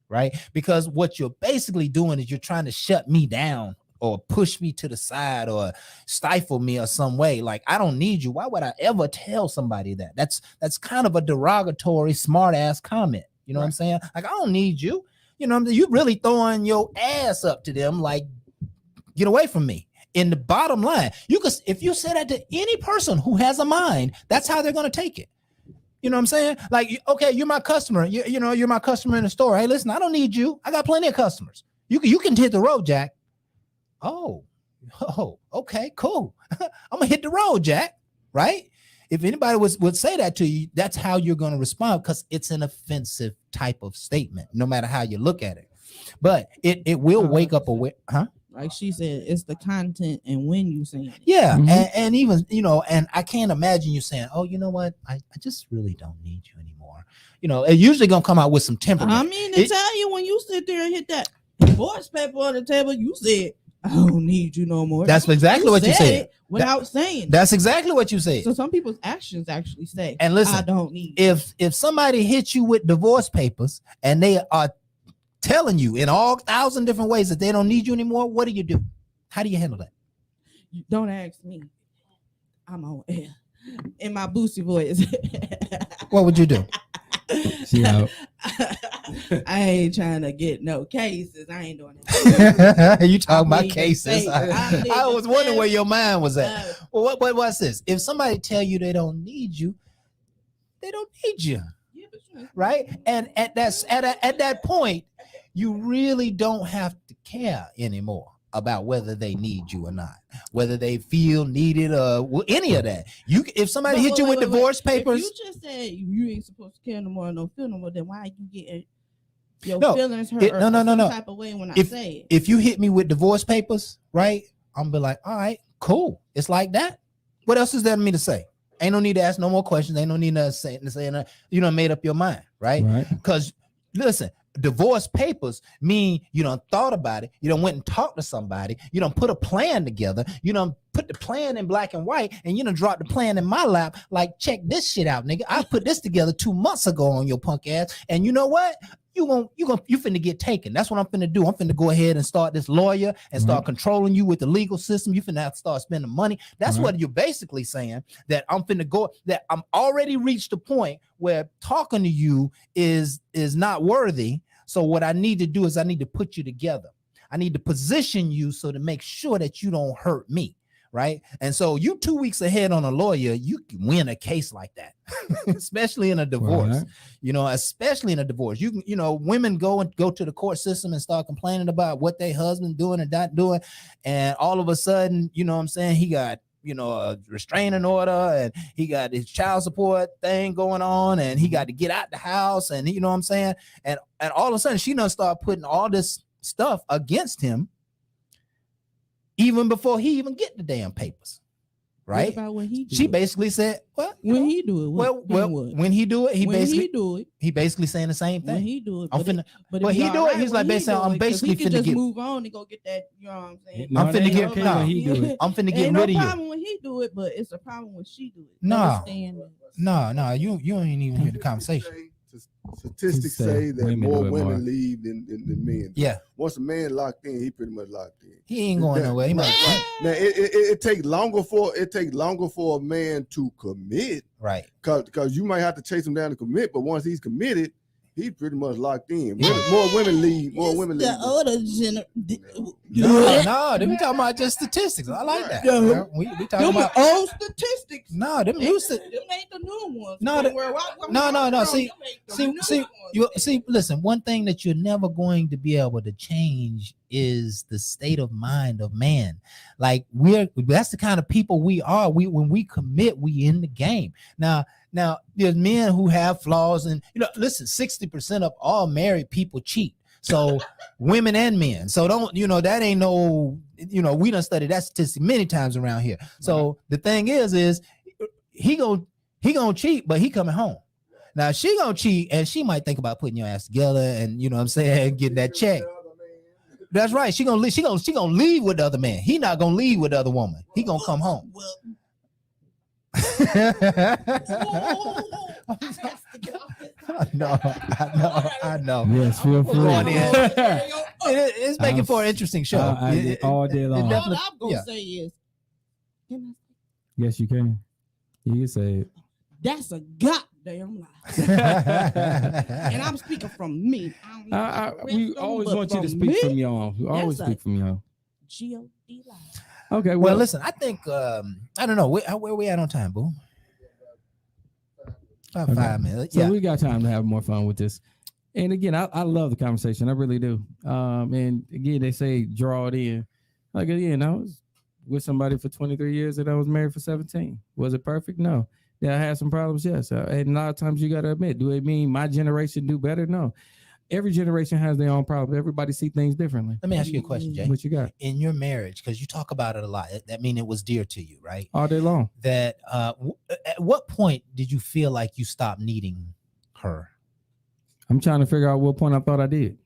right? Because what you're basically doing is you're trying to shut me down or push me to the side or stifle me or some way. Like, I don't need you. Why would I ever tell somebody that? That's kind of a derogatory, smart ass comment. You know what I'm saying? Like, I don't need you. You know, you really throwing your ass up to them like, get away from me. in the bottom line, if you say that to any person who has a mind, that's how they're going to take it. You know what I'm saying? Like, okay, you're my customer. You're my customer in the store. Hey, listen, I don't need you. I got plenty of customers. You can hit the road, Jack. Oh, okay, cool. I'm gonna hit the road, Jack. Right? If anybody would say that to you, that's how you're going to respond, because it's an offensive type of statement, no matter how you look at it. But it will wake up Like she said, it's the content and when you saying it. Yeah, and even and I can't imagine you saying, "Oh, you know what? I just really don't need you anymore." It usually gonna come out with some temperament. I mean, to tell you, when you sit there and hit that divorce paper on the table, you said, "I don't need you no more." That's exactly what you said without saying. That's exactly what you said. So some people's actions actually say, "And listen, I don't need you." If somebody hits you with divorce papers and they are telling you in all 1,000 different ways that they don't need you anymore, what do you do? How do you handle that? Don't ask me. I'm on air in my boosty voice. What would you do? She out. I ain't trying to get no cases. I ain't doing that. You talking about cases? I was wondering where your mind was at. Well, what's this? If somebody tell you they don't need you, they don't need you, right? And at that point, you really don't have to care anymore about whether they need you or not, whether they feel needed or any of that. If somebody hit you with divorce papers, if you just said you ain't supposed to care no more, no feel no more, then why you getting your feelings hurt? No. Type of way when I say it. If you hit me with divorce papers, right, I'm be like, all right, cool. It's like that. What else is there for me to say? Ain't no need to ask no more questions. Ain't no need to say made up your mind, right? Because listen, divorce papers mean you done thought about it. You done went and talked to somebody. You done put a plan together. You done put the plan in black and white, and you done dropped the plan in my lap. Like, check this shit out, nigga. I put this together 2 months ago on your punk ass, and you know what? You finna get taken. That's what I'm finna do. I'm finna go ahead and start this lawyer and start controlling you with the legal system. You finna have to start spending money. That's what you're basically saying, that I'm finna go, that I'm already reached the point where talking to you is not worthy. So what I need to do is I need to put you together. I need to position you so to make sure that you don't hurt me. Right. And so you 2 weeks ahead on a lawyer, you can win a case like that, especially in a divorce, especially in a divorce. Women go to the court system and start complaining about what their husband doing and not doing. And all of a sudden, he got, a restraining order, and he got his child support thing going on, and he got to get out the house. And and all of a sudden she done start putting all this stuff against him, even before he even get the damn papers, right? What about when she basically said, "What when he do it? When he do it, he basically saying the same thing. When he do it, but he do it. He's like basically, I'm basically finna get move on and go get that. You know what I'm saying? I'm finna get I'm finna get rid of you. No problem when he do it, but it's a problem when she do it. No, you ain't even hear the conversation. Statistics say that more women leave than men. Yeah. Once a man locked in, he pretty much locked in. He ain't going nowhere. Now it takes longer for a man to commit. Right. Because you might have to chase him down to commit, but once he's committed, he's pretty much locked in. More women leave. More women leave. The older generation. No, we talking about just statistics. I like that. We talking about old statistics. No, them ain't the new ones. No. See. Listen. One thing that you're never going to be able to change is the state of mind of man. Like that's the kind of people we are. When we commit, we in the game. Now there's men who have flaws, and listen, 60% of all married people cheat. So women and men. So that ain't no, we done studied that statistic many times around here. So the thing is he gonna cheat, but he coming home. Now she gonna cheat, and she might think about putting your ass together, and getting that check. That's right. She gonna leave with the other man. He not gonna leave with the other woman. He gonna come home. I know. Yes, feel free. It's making for an interesting show. All day long. All I'm gonna say is, yes, you can. You can say it. That's a goddamn lie. And I'm speaking from me. We always want you to speak from y'all. We always speak from y'all. G-O-D lie. Okay, Well, listen, I think I don't know where we at on time, boo. About Okay. 5 minutes. So Yeah. we got time to have more fun with this. And again, I love the conversation. I really do. And again, they say draw it in. Like again, I was with somebody for 23 years and I was married for 17. Was it perfect? No. Did I have some problems? Yes. And a lot of times you got to admit, do it mean my generation do better? No. Every generation has their own problems. Everybody see things differently. Let me ask you a question, Jay. What you got? In your marriage, because you talk about it a lot, that mean it was dear to you, right? All day long. That at what point did you feel like you stopped needing her? I'm trying to figure out what point I thought I did.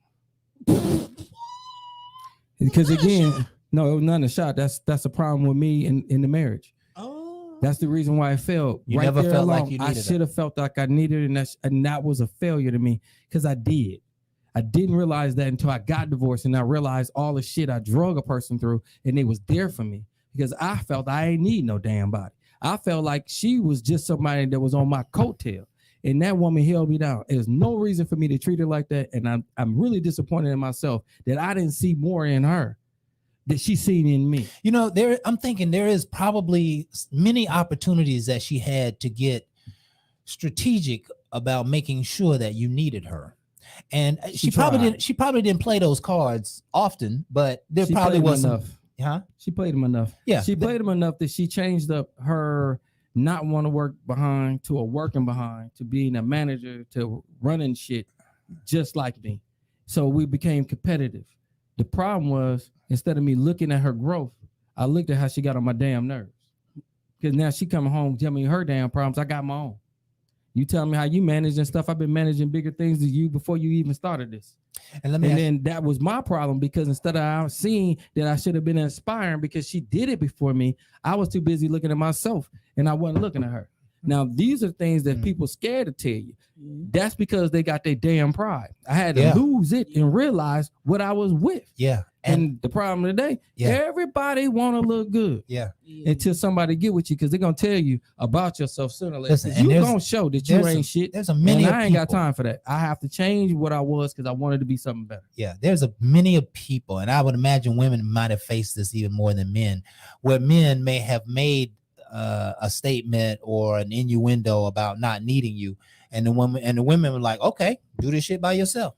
Because again, no, it was not a shot. That's a problem with me in the marriage. Oh, That's the reason why I failed. You right never there felt alone, like you I needed should have felt like I needed it, and that was a failure to me because I did. I didn't realize that until I got divorced, and I realized all the shit I drug a person through, and it was there for me because I felt I ain't need no damn body. I felt like she was just somebody that was on my coattail, and that woman held me down. There's no reason for me to treat her like that, and I'm really disappointed in myself that I didn't see more in her that she seen in me. You know, I'm thinking there is probably many opportunities that she had to get strategic about making sure that you needed her. And she probably didn't play those cards often, but there She probably played was them some, enough. She played them enough. Yeah. She played them enough that she changed up her not want to work behind to a working behind to being a manager to running shit just like me. So we became competitive. The problem was instead of me looking at her growth, I looked at how she got on my damn nerves. Because now she coming home telling me her damn problems. I got my own. You tell me how you manage and stuff. I've been managing bigger things than you before you even started this. And then that was my problem because instead of seeing that I should have been inspiring because she did it before me, I was too busy looking at myself and I wasn't looking at her. Now, these are things that people scared to tell you. That's because they got their damn pride. I had to lose it and realize what I was with. Yeah. And the problem today, everybody want to look good. Yeah. Until somebody get with you because they're going to tell you about yourself sooner or later. Listen, You're going to show that you ain't shit. There's a many and I ain't people. got time for that. I have to change what I was because I wanted to be something better. Yeah, there's a many of people, and I would imagine women might have faced this even more than men, where men may have made a statement or an innuendo about not needing you, and the women were like, okay, do this shit by yourself.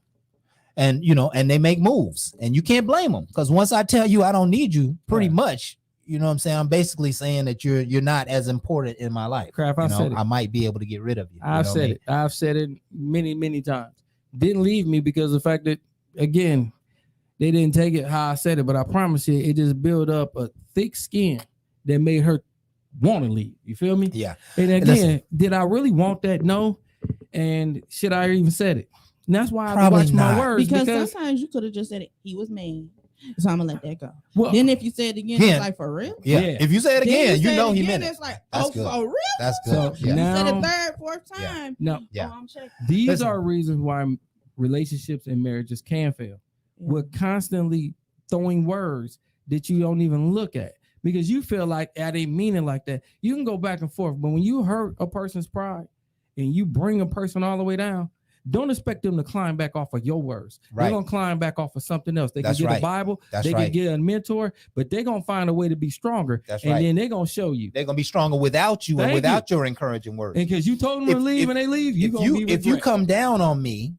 And and they make moves, and you can't blame them because once I tell you I don't need you, pretty much, you know what I'm saying, I'm basically saying that you're not as important in my life. Crap, I said it. I might be able to get rid of you. I've said it. I've said it many times. Didn't leave me because of the fact that, again, they didn't take it how I said it, but I promise you, it just built up a thick skin that made her want to leave. You feel me? Yeah. And again, did I really want that? No. And should I even said it? And that's why I watch my words because sometimes you could have just said it. He was mean, so I'm gonna let that go. Well, then if you say it again, it's like for real. Yeah. If you say it again, you know he meant it. It's like, that's oh, good. for real. That's good. So You now, said it third, fourth time. No. Yeah. I'm checking. These are reasons why relationships and marriages can fail. We're constantly throwing words that you don't even look at because you feel like I didn't mean it like that. You can go back and forth, but when you hurt a person's pride and you bring a person all the way down, don't expect them to climb back off of your words. They're going to climb back off of something else. They can get a Bible, they can get a mentor, but they're going to find a way to be stronger. Then they're going to show you. They're going to be stronger without you and without your encouraging words. And because you told them to leave and they leave, if you come down on me,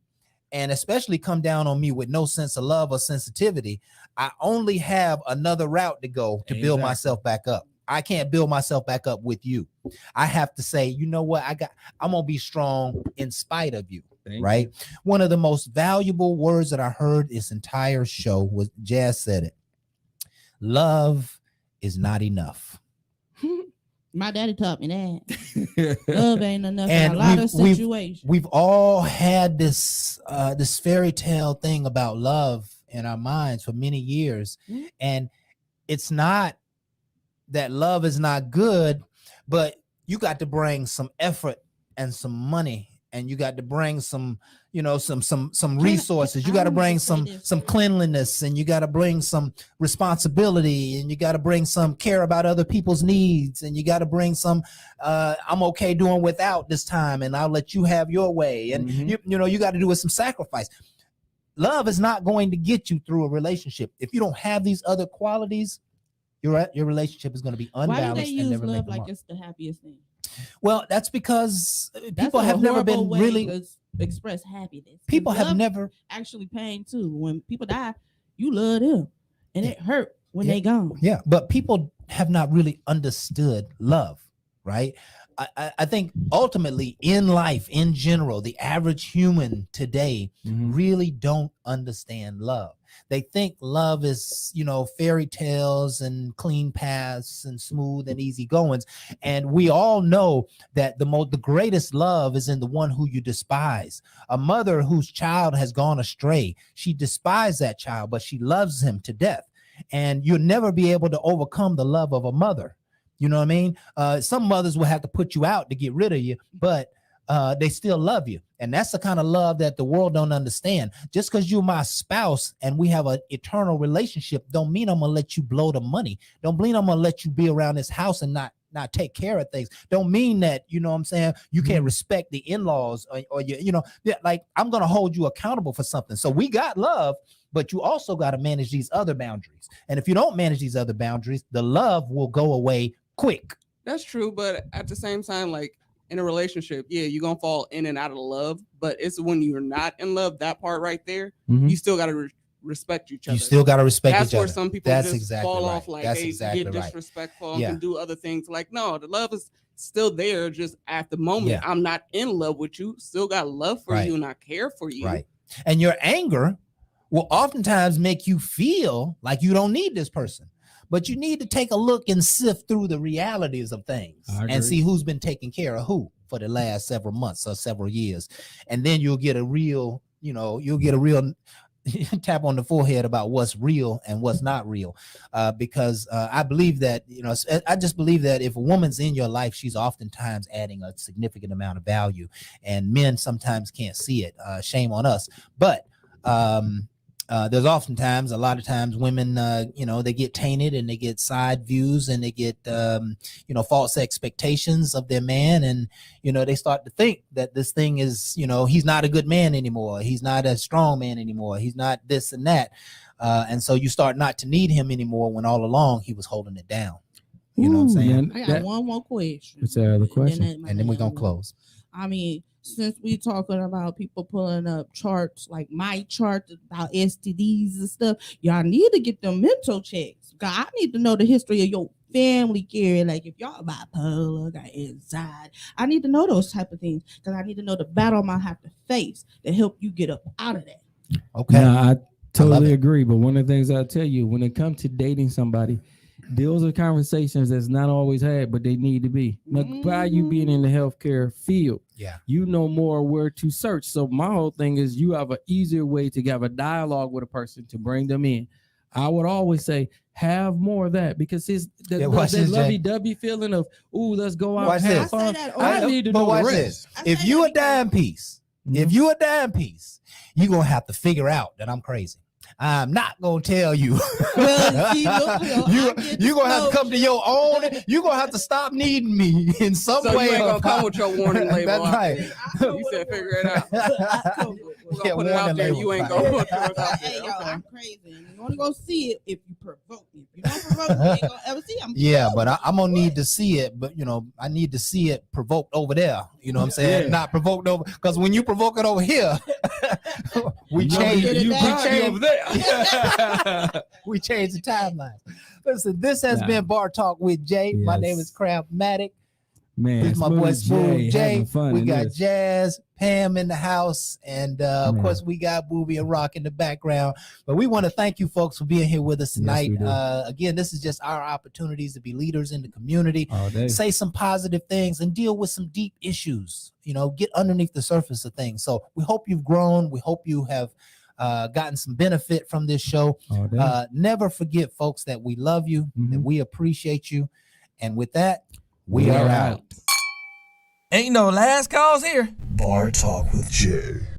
and especially come down on me with no sense of love or sensitivity, I only have another route to go to build myself back up. I can't build myself back up with you. I have to say, you know what? I'm going to be strong in spite of you. Right. One of the most valuable words that I heard this entire show was Jazz said it. Love is not enough. My daddy taught me that. Love ain't enough and in a lot of situations. We've all had this fairy tale thing about love in our minds for many years. And it's not that love is not good, but you got to bring some effort and some money. And you got to bring some resources. You got to bring some cleanliness, and you got to bring some responsibility, and you got to bring some care about other people's needs, and you got to bring some I'm okay doing without this time, and I'll let you have your way. And you got to do with some sacrifice. Love is not going to get you through a relationship if you don't have these other qualities. your relationship is going to be Why do unbalanced they and use never make love a like mark. it's the happiest thing? Well, that's because That's people a have never horrible been way really. to express happiness. 'Cause People have love never. actually pain too. When people die, you love them, and it hurt when Yeah. they gone. Yeah, but people have not really understood love, right? I think ultimately in life, in general, the average human today really don't understand love. They think love is, fairy tales and clean paths and smooth and easy goings. And we all know that the greatest love is in the one who you despise. A mother whose child has gone astray, she despises that child, but she loves him to death. And you'll never be able to overcome the love of a mother. You know what I mean? Some mothers will have to put you out to get rid of you, but they still love you. And that's the kind of love that the world don't understand. Just because you're my spouse and we have an eternal relationship don't mean I'm going to let you blow the money. Don't mean I'm going to let you be around this house and not take care of things. Don't mean that, you know what I'm saying, you can't respect the in-laws or like I'm going to hold you accountable for something. So we got love, but you also got to manage these other boundaries. And if you don't manage these other boundaries, the love will go away quick. That's true, but at the same time, like in a relationship, yeah, you're gonna fall in and out of love, but it's when you're not in love, that part right there, you still gotta respect each other. You still got to respect That's each other. where some people That's just exactly fall right. off, like That's they exactly get right. disrespectful Yeah. and do other things. Like, no, the love is still there. Just at the moment, Yeah. I'm not in love with you. Still got love for Right. you, and I care for you. Right. And your anger will oftentimes make you feel like you don't need this person. But you need to take a look and sift through the realities of things and see who's been taking care of who for the last several months or several years. And then you'll get a real tap on the forehead about what's real and what's not real. Because I believe that, I just believe that if a woman's in your life, she's oftentimes adding a significant amount of value, and men sometimes can't see it. Shame on us. But there's oftentimes, a lot of times, women, they get tainted and they get side views and they get, false expectations of their man. And, they start to think that this thing is, he's not a good man anymore. He's not a strong man anymore. He's not this and that. And so you start not to need him anymore when all along he was holding it down. You know what I'm saying? I got one more question. What's the other question? And then we're going to close. I mean, since we talking about people pulling up charts like my chart about STDs and stuff, y'all need to get them mental checks. God, I need to know the history of your family, Gary. Like if y'all bipolar, got anxiety, I need to know those type of things because I need to know the battle I might have to face to help you get up out of that. Okay. Now, I totally agree. But one of the things I'll tell you, when it comes to dating somebody, those are conversations that's not always had, but they need to be. Like by you being in the healthcare field, you know more where to search. So my whole thing is you have an easier way to have a dialogue with a person to bring them in. I would always say have more of that because it's that lovey-dovey feeling of, ooh, let's go out and have fun. I need to know the rest. If you a dime piece, you're gonna have to figure out that I'm crazy. I'm not gonna tell you. Well, you're gonna have to come to your own. You're gonna have to stop needing me in some So way. you ain't gonna come with your warning label. That's right. You said figure it out. We're gonna put it out there. You ain't gonna put yours out there. Hey, I'm crazy. And you're only gonna see it if you provoke me. If you don't provoke me, you ain't gonna ever see it. Yeah, but I'm gonna need to see it. But I need to see it provoked over there. You know what I'm saying? Yeah. Not provoked over, because when you provoke it over here, we change. Over there. We change the timeline. Listen, this has been Bar Talk with Jay. Yes. My name is Craftmatic. Man, this is my boy Smooth Jay. We got this. Jazz, Pam in the house, and of course we got Booby and Rock in the background. But we want to thank you folks for being here with us tonight. Yes, again, this is just our opportunities to be leaders in the community, say some positive things, and deal with some deep issues. Get underneath the surface of things. So we hope you've grown. We hope you have gotten some benefit from this show. Never forget, folks, that we love you, that we appreciate you, and with that, we are out. Ain't no last calls here. Bar Talk with Jay.